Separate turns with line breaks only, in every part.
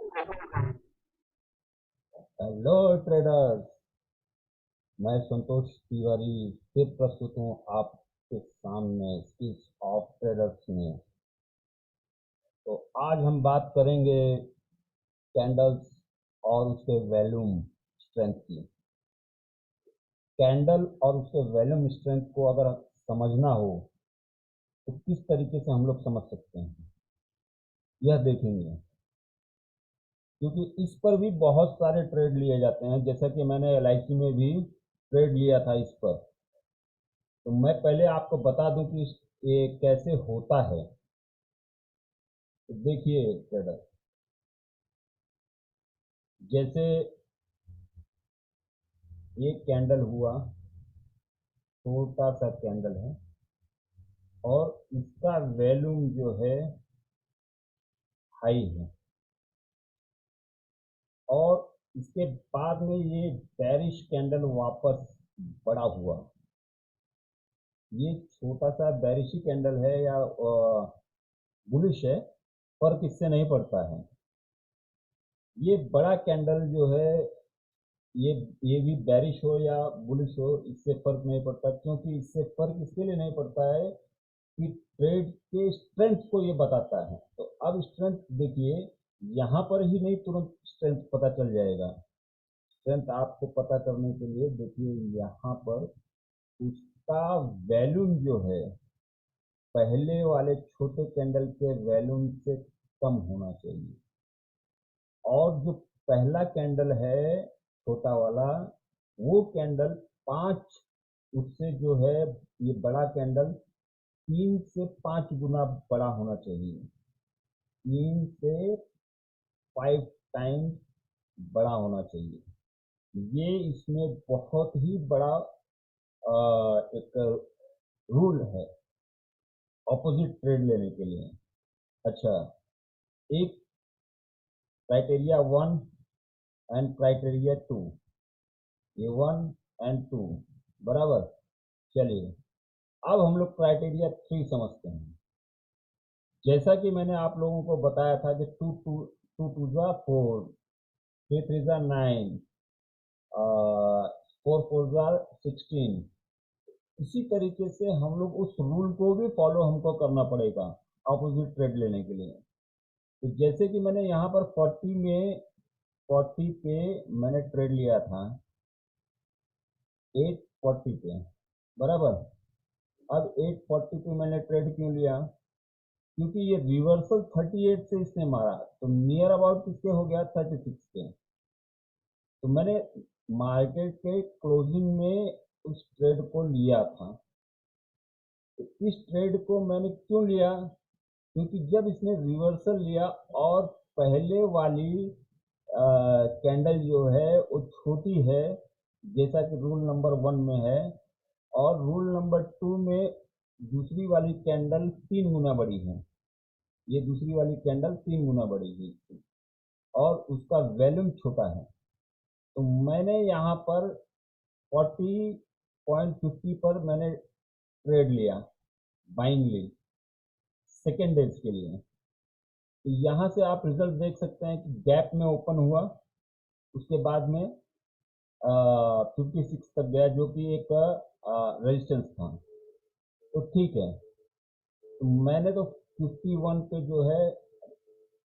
Hello traders. मैं संतोष तिवारी फिर प्रस्तुत हूँ आपके सामने स्किल्स ऑफ ट्रेडर्स में। तो आज हम बात करेंगे कैंडल्स और उसके वॉल्यूम स्ट्रेंथ की। कैंडल और उसके वॉल्यूम स्ट्रेंथ को अगर समझना हो तो किस तरीके से हम लोग समझ सकते हैं, यह देखेंगे। क्योंकि इस पर भी बहुत सारे ट्रेड लिए जाते हैं, जैसा कि मैंने LIC में भी ट्रेड लिया था इस पर। तो मैं पहले आपको बता दूं कि ये कैसे होता है। तो देखिए ट्रेडर, जैसे ये कैंडल हुआ, छोटा सा कैंडल है और इसका वॉल्यूम जो है हाई है, और इसके बाद में ये बेरिश कैंडल वापस बड़ा हुआ। ये छोटा सा बेरिश कैंडल है या बुलिश है, फर्क इससे नहीं पड़ता है। ये बड़ा कैंडल जो है, ये ये भी बेरिश हो या बुलिश हो, इससे फर्क नहीं पड़ता। क्योंकि इससे फर्क इसके लिए नहीं पड़ता है कि ट्रेड के स्ट्रेंथ को ये बताता है। तो अब स्ट्रेंथ देखिए, यहाँ पर ही नहीं तुरंत स्ट्रेंथ पता चल जाएगा। स्ट्रेंथ आपको पता करने के लिए देखिए, यहाँ पर उसका वॉल्यूम जो है पहले वाले छोटे कैंडल के वॉल्यूम से कम होना चाहिए। और जो पहला कैंडल है छोटा वाला, वो कैंडल 5, उससे जो है ये बड़ा कैंडल 3 से 5 गुना बड़ा होना चाहिए। 3 से 5 टाइम्स बड़ा होना चाहिए। ये इसमें बहुत ही बड़ा एक रूल है ऑपोजिट ट्रेड लेने के लिए। अच्छा, एक क्राइटेरिया 1 एंड क्राइटेरिया 2, ये 1 और 2 बराबर। चलिए, अब हम लोग क्राइटेरिया 3 समझते हैं। जैसा कि मैंने आप लोगों को बताया था कि टू टू टू टू जा 4, 3 3 जा 9, 4 4 जा 16। इसी तरीके से हम लोग उस रूल को भी फॉलो हमको करना पड़ेगा ऑपोजिट ट्रेड लेने के लिए। तो जैसे कि मैंने यहाँ पर 40 पे मैंने ट्रेड लिया था, 840 पे बराबर। अब 840 पे मैंने ट्रेड क्यों लिया? क्योंकि ये रिवर्सल 38 से इसने मारा, तो नियर अबाउट किसके हो गया, 36 के। तो मैंने मार्केट के क्लोजिंग में उस ट्रेड को लिया था। तो इस ट्रेड को मैंने क्यों लिया? क्योंकि जब इसने रिवर्सल लिया और पहले वाली कैंडल जो है वो छोटी है, जैसा कि रूल नंबर 1 में है, और रूल नंबर 2 में दूसरी वाली कैंडल 3 गुना बड़ी है। ये दूसरी वाली कैंडल 3 गुना बड़ी है इसकी, और उसका वॉल्यूम छोटा है। तो मैंने यहाँ पर 40.50 पर मैंने ट्रेड लिया, बाइंग ली सेकेंड डेज के लिए। तो यहाँ से आप रिजल्ट देख सकते हैं कि गैप में ओपन हुआ, उसके बाद में 56 तक गया, जो कि एक रेजिस्टेंस था। तो ठीक है, तो मैंने तो 51 पे जो है,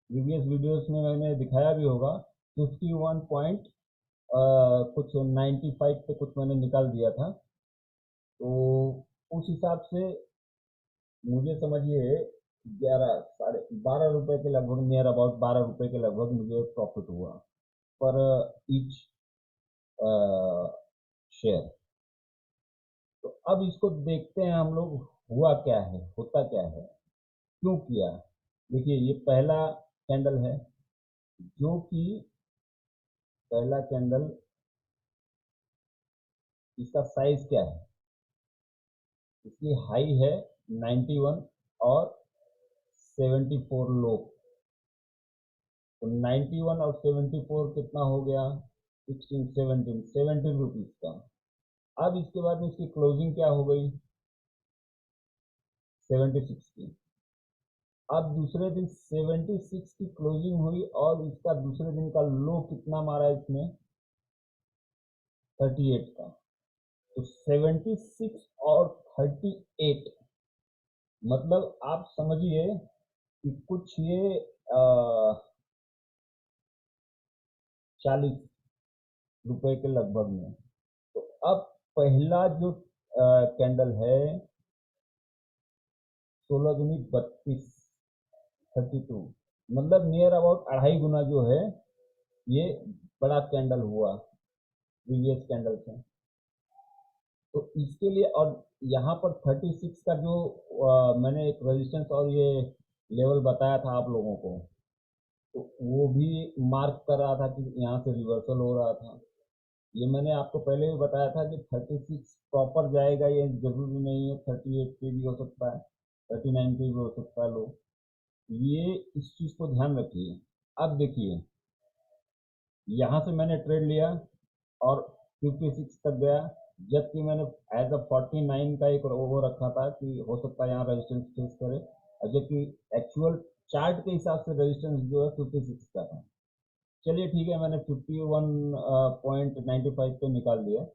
प्रीवियस वीडियोस में मैंने दिखाया भी होगा, 51 पॉइंट कुछ 95 पे कुछ मैंने निकाल दिया था। तो उस हिसाब से मुझे समझिए 11 साढ़े 12 रुपए के लगभग, नियर अबाउट 12 रुपए के लगभग मुझे प्रॉफिट हुआ पर ईच शेयर। तो अब इसको देखते हैं हम लोग, हुआ क्या है, होता क्या है, क्यों किया। देखिए, ये पहला कैंडल है, जो कि पहला कैंडल, इसका साइज क्या है, इसकी हाई है 91 और 74 लो। तो 91 और 74 कितना हो गया, 16 17 17 रुपीज का। अब इसके बाद में इसकी क्लोजिंग क्या हो गई, 76 की। अब दूसरे दिन 76 की क्लोजिंग हुई और इसका दूसरे दिन का लो कितना मारा इसने, 38 का। तो 76 और 38, मतलब आप समझिए कि कुछ ये 40 रुपए के लगभग में। तो अब पहला जो कैंडल है 16 दूनी 32, 32, मतलब नियर अबाउट 2.5 गुना जो है ये बड़ा कैंडल हुआ प्रीवियस कैंडल से। तो इसके लिए, और यहाँ पर 36 का जो मैंने एक रेजिस्टेंस और ये लेवल बताया था आप लोगों को, तो वो भी मार्क कर रहा था कि यहाँ से रिवर्सल हो रहा था। ये मैंने आपको पहले भी बताया था कि 36 प्रॉपर जाएगा, ये जरूरी नहीं है, 38 पे भी हो सकता है, 39 पे भी हो सकता है लो। ये इस चीज को ध्यान रखिए। अब देखिए, यहाँ से मैंने ट्रेड लिया और 56 तक गया, जबकि मैंने एज अ 49 का एक वो रखा था कि हो सकता है यहाँ रेजिस्टेंस फेस करे, और जबकि एक्चुअल चार्ट के हिसाब से रेजिस्टेंस जो है 56 का था। चलिए ठीक है, मैंने 51.95 पे निकाल दिया।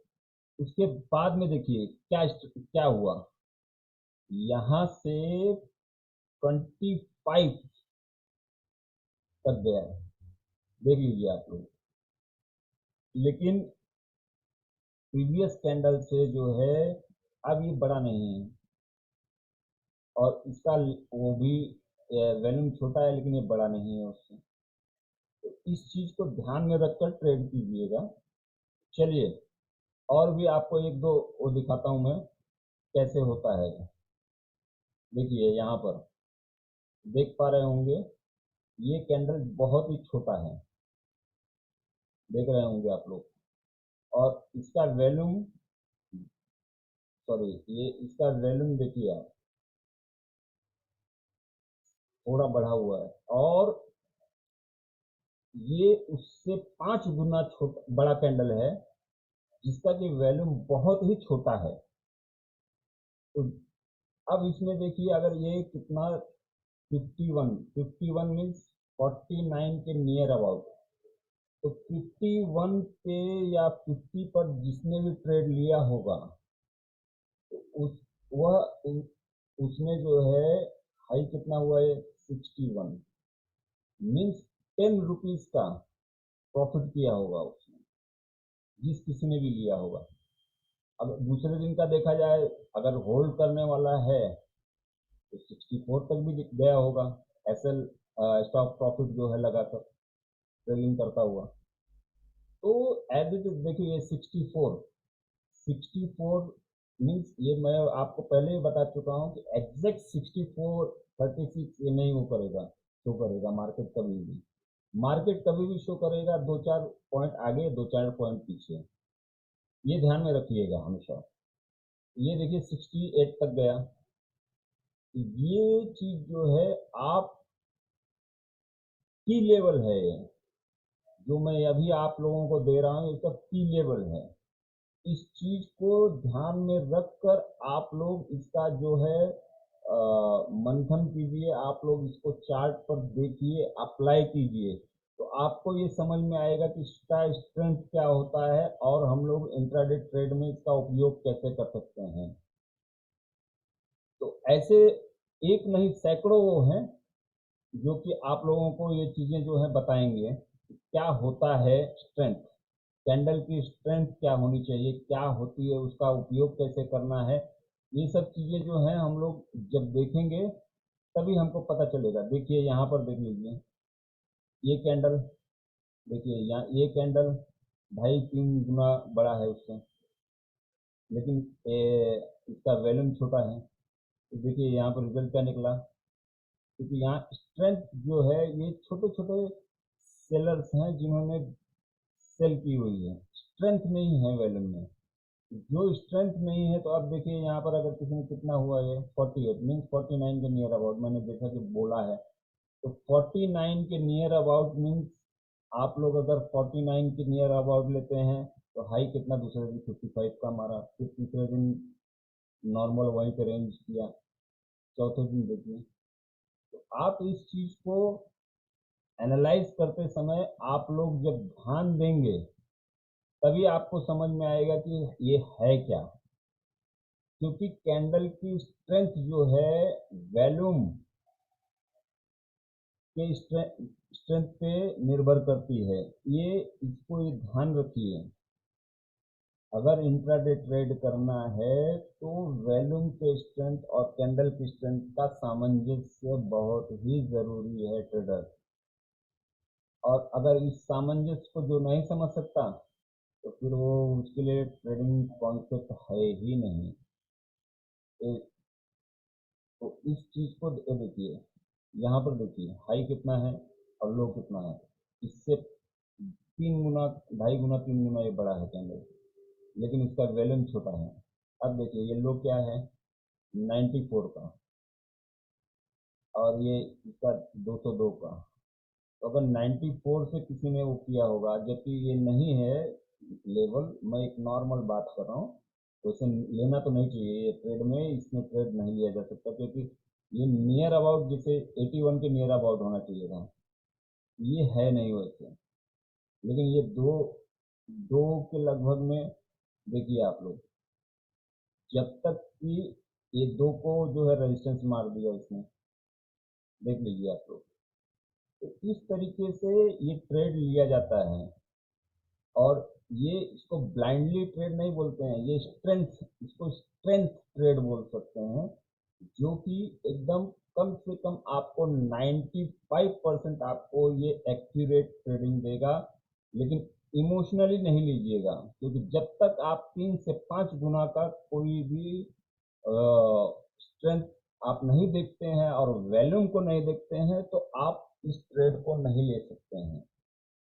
उसके बाद में देखिए क्या क्या हुआ, यहाँ से 25 तक गया है, देख लीजिए आप लोग। लेकिन प्रीवियस कैंडल से जो है अब ये बड़ा नहीं है, और इसका वो भी वैल्यूम छोटा है, लेकिन ये बड़ा नहीं है उससे। तो इस चीज को ध्यान में रखकर ट्रेड कीजिएगा। चलिए, और भी आपको एक दो वो दिखाता हूं मैं कैसे होता है। देखिए यहाँ पर देख पा रहे होंगे, ये कैंडल बहुत ही छोटा है, देख रहे होंगे आप लोग, और इसका वैल्यूम, सॉरी, ये इसका वैल्यूम देखिए आप, थोड़ा बढ़ा हुआ है, और ये उससे 5 गुना छोटा बड़ा कैंडल है, जिसका कि वैल्यूम बहुत ही छोटा है। तो अब इसमें देखिए, अगर ये कितना 51 मीन्स 49 के नियर अबाउट, तो 51 पे या 50 पर जिसने भी ट्रेड लिया होगा, तो वह उसने जो है, हाई कितना हुआ है 61, मीन्स 10 रुपीज का प्रॉफिट किया होगा उसने, जिस किसी ने भी लिया होगा। अब दूसरे दिन का देखा जाए, अगर होल्ड करने वाला है तो 64 तक भी गया होगा, एसएल स्टॉक प्रॉफिट जो है लगाकर ट्रेडिंग करता हुआ। तो एज इट इज देखिए 64 मीन्स, ये मैं आपको पहले ही बता चुका हूँ कि एग्जैक्ट 64 36 ये नहीं वो करेगा, शो करेगा मार्केट कभी भी। मार्केट कभी भी शो करेगा 2-4 पॉइंट आगे, 2-4 पॉइंट पीछे, ये ध्यान में रखिएगा हमेशा। ये देखिए 68 तक गया। ये चीज जो है आप की लेवल है, ये जो मैं अभी आप लोगों को दे रहा हूँ, इसका की लेवल है। इस चीज को ध्यान में रखकर आप लोग इसका जो है मंथन कीजिए, आप लोग इसको चार्ट पर देखिए, अप्लाई कीजिए, तो आपको ये समझ में आएगा कि इसका स्ट्रेंथ क्या होता है, और हम लोग इंट्राडे ट्रेड में इसका उपयोग कैसे कर सकते हैं। तो ऐसे एक नहीं सैकड़ों वो हैं जो कि आप लोगों को ये चीजें जो है बताएंगे क्या होता है स्ट्रेंथ, कैंडल की स्ट्रेंथ क्या होनी चाहिए, क्या होती है, उसका उपयोग कैसे करना है। ये सब चीजें जो हैं हम लोग जब देखेंगे तभी हमको पता चलेगा। देखिए यहाँ पर देख लीजिए, ये कैंडल देखिए, यहाँ ये कैंडल 2.5-3 गुना बड़ा है उससे, लेकिन इसका वैल्यूम छोटा है। तो देखिए यहाँ पर रिजल्ट क्या निकला, क्योंकि यहाँ स्ट्रेंथ जो है, ये छोटे छोटे सेलर्स हैं जिन्होंने सेल की हुई है, स्ट्रेंथ नहीं है वैल्यूम में। जो स्ट्रेंथ नहीं है, तो अब देखिए यहाँ पर अगर किसी ने कितना हुआ है 48 मीन्स 49 के नियर अबाउट, मैंने देखा कि बोला है, तो 49 के नियर अबाउट मीन्स आप लोग अगर 49 के नियर अबाउट लेते हैं, तो हाई कितना दूसरे दिन 55 का मारा, फिर तीसरे दिन नॉर्मल वहीं पे रेंज किया, चौथे दिन देखिए तो आप इस चीज को एनालाइज करते समय आप लोग जब ध्यान देंगे तभी आपको समझ में आएगा कि ये है क्या। क्योंकि कैंडल की स्ट्रेंथ जो है वॉल्यूम के स्ट्रेंथ पे निर्भर करती है। इसको ध्यान रखिए। अगर इंट्राडे ट्रेड करना है तो वॉल्यूम के स्ट्रेंथ और कैंडल की स्ट्रेंथ का सामंजस्य बहुत ही जरूरी है ट्रेडर। और अगर इस सामंजस्य को जो नहीं समझ सकता तो फिर वो उसके लिए ट्रेडिंग कॉन्सेप्ट है ही नहीं। तो इस चीज को देखिए, यहाँ पर देखिए हाई कितना है और लो कितना है। इससे 3 गुना, 2.5 गुना, 3 गुना ये बड़ा है कैंडल, लेकिन इसका वॉल्यूम छोटा है। अब देखिए ये लो क्या है, 94 का, और ये इसका 202 का। तो अगर 94 से किसी ने वो किया होगा, जबकि ये नहीं है लेवल, मैं एक नॉर्मल बात कर रहा हूँ, तो इसे लेना तो नहीं चाहिए ये ट्रेड में, इसमें ट्रेड नहीं लिया जा सकता, क्योंकि ये नियर अबाउट जैसे 81 के नियर अबाउट होना चाहिए था, ये है नहीं वैसे। लेकिन ये दो दो के लगभग में, देखिए आप लोग, जब तक कि ये दो को जो है रेजिस्टेंस मार दिया इसने, देख लीजिए आप लोग। तो इस तरीके से ये ट्रेड लिया जाता है। और ये इसको ब्लाइंडली ट्रेड नहीं बोलते हैं, ये स्ट्रेंथ, इसको स्ट्रेंथ ट्रेड बोल सकते हैं, जो कि एकदम कम से कम आपको 95% आपको ये एक्यूरेट ट्रेडिंग देगा। लेकिन इमोशनली नहीं लीजिएगा, क्योंकि जब तक आप 3 से 5 गुना का कोई भी स्ट्रेंथ आप नहीं देखते हैं और वॉल्यूम को नहीं देखते हैं तो आप इस ट्रेड को नहीं ले सकते हैं।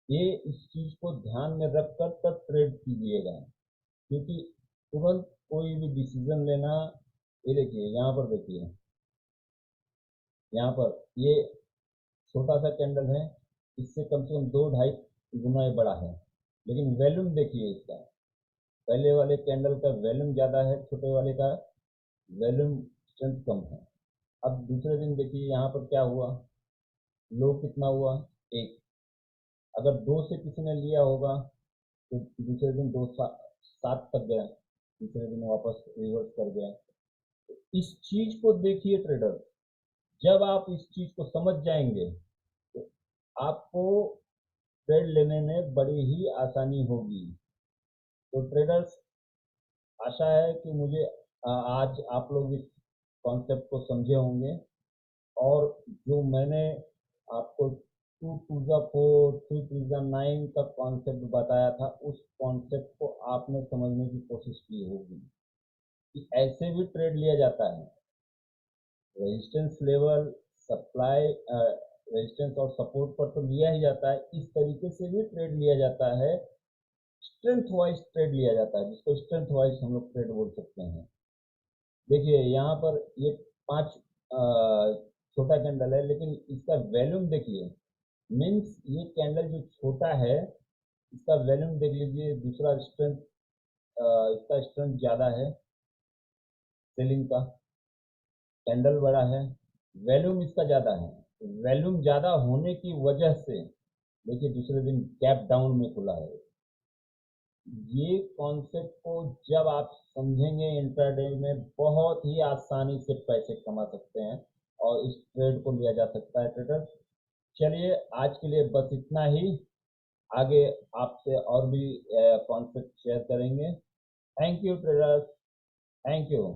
ये इस चीज को ध्यान में रखकर तब ट्रेड कीजिएगा, क्योंकि तुरंत कोई भी डिसीजन लेना, ये देखिए यहाँ पर, देखिए यहाँ पर ये छोटा सा कैंडल है, इससे कम से कम 2-2.5 गुना ये बड़ा है, लेकिन वॉल्यूम देखिए इसका, पहले वाले कैंडल का वॉल्यूम ज़्यादा है, छोटे वाले का वॉल्यूम स्ट्रेंथ कम है। अब दूसरे दिन देखिए यहाँ पर क्या हुआ, लो कितना हुआ, 1। अगर 2 से किसी ने लिया होगा तो दूसरे दिन 2.7 तक गया, तीसरे दिन वापस रिवर्स कर गया। तो इस चीज को देखिए ट्रेडर, जब आप इस चीज को समझ जाएंगे तो आपको ट्रेड लेने में बड़ी ही आसानी होगी। तो ट्रेडर्स, आशा है कि मुझे आज आप लोग इस कॉन्सेप्ट को समझे होंगे, और जो मैंने आपको 2 to the 4, 3 to the 9 का कॉन्सेप्ट बताया था, उस कॉन्सेप्ट को आपने समझने की कोशिश की होगी कि ऐसे भी ट्रेड लिया जाता है। रेजिस्टेंस लेवल, सप्लाई, रेजिस्टेंस और सपोर्ट पर तो लिया ही जाता है, इस तरीके से भी ट्रेड लिया जाता है। स्ट्रेंथ वाइज ट्रेड लिया जाता है, जिसको स्ट्रेंथ वाइज हम लोग ट्रेड बोल सकते हैं। देखिए यहाँ पर ये 5 छोटा कैंडल है, लेकिन इसका वॉल्यूम देखिए, मीन्स ये कैंडल जो छोटा है इसका वॉल्यूम देख लीजिए। दूसरा स्ट्रेंथ, इसका स्ट्रेंथ ज़्यादा है सेलिंग का, कैंडल बड़ा है, वॉल्यूम इसका ज़्यादा है। वॉल्यूम ज़्यादा होने की वजह से देखिए दूसरे दिन गैप डाउन में खुला है। ये कॉन्सेप्ट को जब आप समझेंगे इंट्राडे में, बहुत ही आसानी से पैसे कमा सकते हैं और इस ट्रेड को लिया जा सकता है ट्रेडर। चलिए आज के लिए बस इतना ही, आगे आपसे और भी कॉन्सेप्ट शेयर करेंगे। Thank you traders, thank you.